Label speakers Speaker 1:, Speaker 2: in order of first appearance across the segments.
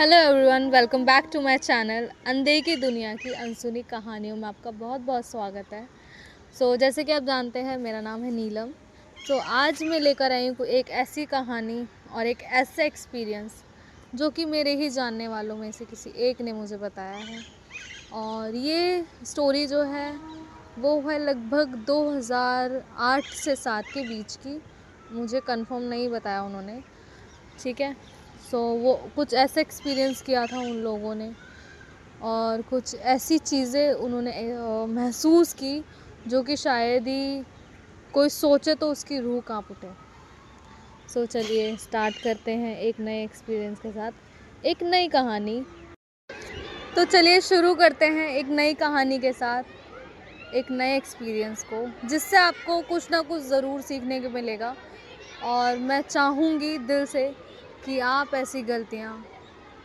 Speaker 1: Hello everyone, welcome back to my channel. अंधे की दुनिया की अनसुनी कहानियों में आपका बहुत बहुत स्वागत है। जैसे कि आप जानते हैं, मेरा नाम है नीलम। आज मैं लेकर आई हूँ एक ऐसी कहानी और एक ऐसा एक्सपीरियंस जो कि मेरे ही जानने वालों में से किसी एक ने मुझे बताया है। और ये स्टोरी जो है वो है लगभग 2008 से 7 के बीच की। मुझे कंफर्म नहीं बताया उन्होंने, ठीक है। वो कुछ ऐसा एक्सपीरियंस किया था उन लोगों ने और कुछ ऐसी चीज़ें उन्होंने महसूस की जो कि शायद ही कोई सोचे तो उसकी रूह कांप उठे। चलिए स्टार्ट करते हैं एक नए एक्सपीरियंस के साथ, एक नई कहानी। चलिए शुरू करते हैं एक नई कहानी के साथ, एक नए एक्सपीरियंस को, जिससे आपको कुछ ना कुछ ज़रूर सीखने को मिलेगा। और मैं चाहूँगी दिल से कि आप ऐसी गलतियाँ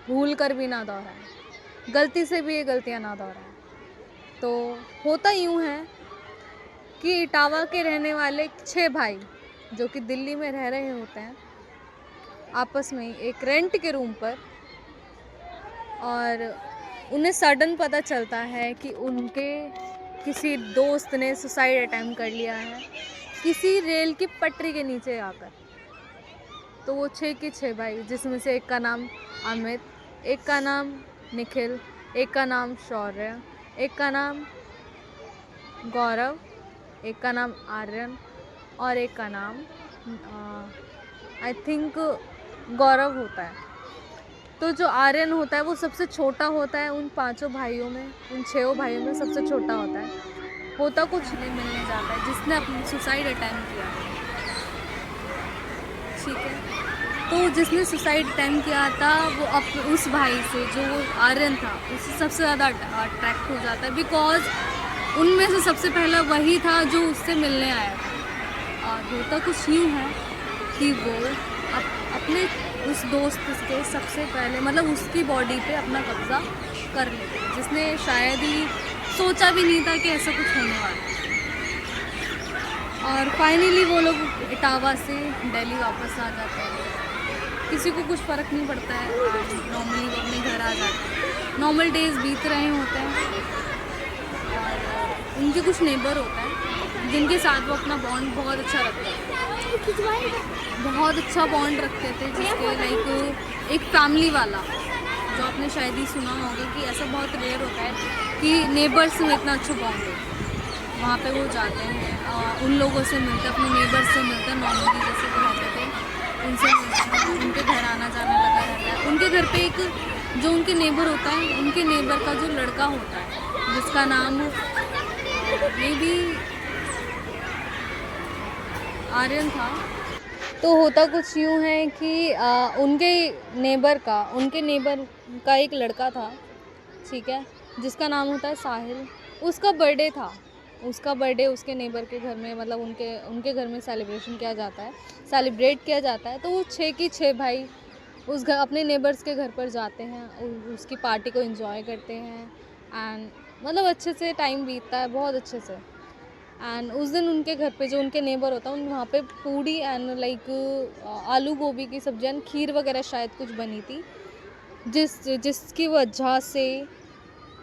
Speaker 1: भूल कर भी ना दोहराएं, गलती से भी ये गलतियाँ ना दोहराएं। होता यूँ है कि इटावा के रहने वाले 6 भाई जो कि दिल्ली में रह रहे होते हैं आपस में एक रेंट के रूम पर, और उन्हें सडन पता चलता है कि उनके किसी दोस्त ने सुसाइड अटेम्प्ट कर लिया है किसी रेल की पटरी के नीचे आकर। वो 6 के 6 भाई, जिसमें से एक का नाम अमित, एक का नाम निखिल, एक का नाम शौर्य, एक का नाम गौरव, एक का नाम आर्यन और एक का नाम आई थिंक गौरव होता है। जो आर्यन होता है वो सबसे छोटा होता है उन 5 भाइयों में, उन 6 भाइयों में सबसे छोटा होता है। होता कुछ नहीं, मिलने जाता है जिसने अपनी सुसाइड अटेम्प्ट किया, ठीक है। जिसने सुसाइड अटेम्प्ट किया था वो उस भाई से, जो आर्यन था, उससे सबसे ज़्यादा अट्रैक्ट हो जाता है, बिकॉज उनमें से सबसे पहला वही था जो उससे मिलने आया था। और होता कुछ यूँ है कि वो अपने उस दोस्त के सबसे पहले मतलब उसकी बॉडी पे अपना कब्ज़ा कर लेते हैं, जिसने शायद ही सोचा भी नहीं था कि ऐसा कुछ होने वाला है। और फाइनली वो लोग इटावा से दिल्ली वापस आ जाते हैं। किसी को कुछ फ़र्क नहीं पड़ता है, नॉर्मली वो अपने घर आ जाते हैं। नॉर्मल डेज़ बीत रहे होते हैं और उनके कुछ नेबर होते हैं जिनके साथ वो अपना बॉन्ड बहुत अच्छा रखते हैं, बहुत अच्छा बॉन्ड रखते थे, जिसके लाइक एक फैमिली वाला, जो आपने शायद ही सुना होगा कि ऐसा बहुत रेयर होता है कि नेबर्स में इतना अच्छा बॉन्ड हो। वहाँ पे वो जाते हैं, उन लोगों से मिलते हैं, अपने नेबर्स से मिलते हैं, नॉर्मली जैसे वो रहते थे उनसे मिलते हैं, उनके घर आना जाना लगा रहता है। उनके घर पे एक जो उनके नेबर होता है, उनके नेबर का जो लड़का होता है, जिसका नाम मे बी आर्यन था। होता कुछ यूँ है कि उनके नेबर का एक लड़का था, ठीक है, जिसका नाम होता है साहिल। उसका बर्थडे था, उसका बर्थडे उसके नेबर के घर में, मतलब उनके घर में सेलिब्रेट किया जाता है। वो 6 की 6 भाई अपने नेबर्स के घर पर जाते हैं, उसकी पार्टी को एंजॉय करते हैं एंड मतलब अच्छे से टाइम बीतता है, बहुत अच्छे से। एंड उस दिन उनके घर पे जो उनके नेबर होता है, वहाँ पे पूड़ी एंड लाइक आलू गोभी की सब्जी एंड खीर वगैरह शायद कुछ बनी थी, जिसकी वजह से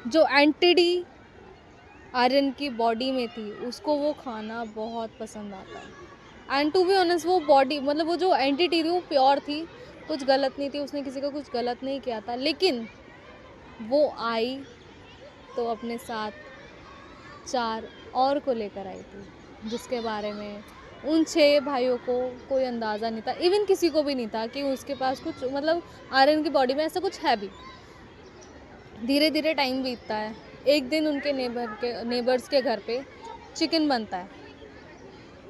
Speaker 1: जो एंटिटी आर्यन की बॉडी में थी उसको वो खाना बहुत पसंद आता है। एंड टू बी ऑनेस्ट, वो बॉडी मतलब वो जो एंटिटी थी वो प्योर थी, कुछ गलत नहीं थी, उसने किसी का कुछ गलत नहीं किया था। लेकिन वो आई तो अपने साथ 4 और को लेकर आई थी, जिसके बारे में उन 6 भाइयों को कोई अंदाज़ा नहीं था, इवन किसी को भी नहीं था कि उसके पास कुछ मतलब आर्यन की बॉडी में ऐसा कुछ है भी। धीरे धीरे टाइम बीतता है। एक दिन उनके नेबर्स के घर पे चिकन बनता है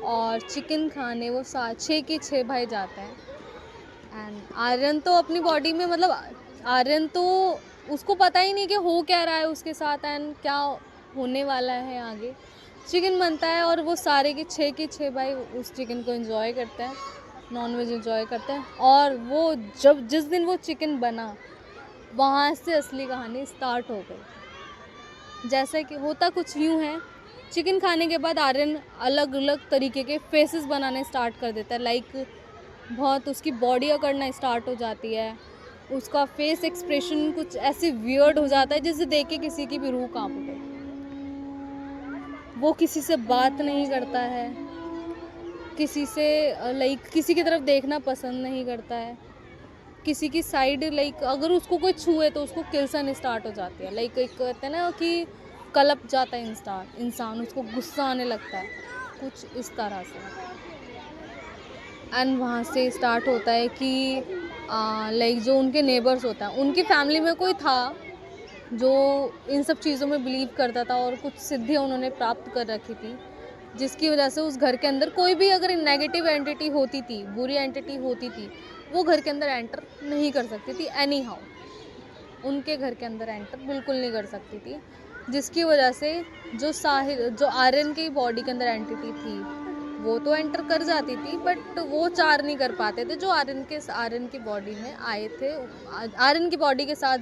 Speaker 1: और चिकन खाने वो 6 के 6 भाई जाते हैं। एंड आर्यन तो अपनी बॉडी में मतलब आर्यन तो उसको पता ही नहीं कि हो क्या रहा है उसके साथ एंड क्या होने वाला है आगे। चिकन बनता है और वो सारे के 6 भाई उस चिकन को एंजॉय करते हैं, नॉनवेज एंजॉय करते हैं। और वो जिस दिन वो चिकन बना, वहाँ से असली कहानी स्टार्ट हो गई। जैसे कि होता कुछ यूँ है, चिकन खाने के बाद आर्यन अलग अलग तरीके के फेसेस बनाने स्टार्ट कर देता है, लाइक बहुत उसकी बॉडी अकड़ना स्टार्ट हो जाती है उसका फेस एक्सप्रेशन कुछ ऐसे वियर्ड हो जाता है जिसे देख के किसी की भी रूह कांप उठे। वो किसी से बात नहीं करता है, किसी से लाइक किसी की तरफ देखना पसंद नहीं करता है, किसी की साइड लाइक अगर उसको कोई छुए तो उसको किलसन स्टार्ट हो जाती है। लाइक एक कहते हैं ना कि कलप जाता है इंसान, उसको गुस्सा आने लगता है, कुछ इस तरह से। एंड वहाँ से स्टार्ट होता है कि लाइक जो उनके नेबर्स होता है, उनकी फैमिली में कोई था जो इन सब चीज़ों में बिलीव करता था और कुछ सिद्धियाँ उन्होंने प्राप्त कर रखी थी, जिसकी वजह से उस घर के अंदर कोई भी अगर नेगेटिव एंटिटी होती थी, बुरी एंटिटी होती थी, वो घर के अंदर एंटर नहीं कर सकती थी एनी हाउ। उनके घर के अंदर एंटर बिल्कुल नहीं कर सकती थी, जिसकी वजह से जो आर्यन की बॉडी के अंदर एंटिटी थी वो तो एंटर कर जाती थी, बट वो चार नहीं कर पाते थे जो आर्यन की बॉडी में आए थे। आर्यन की बॉडी के साथ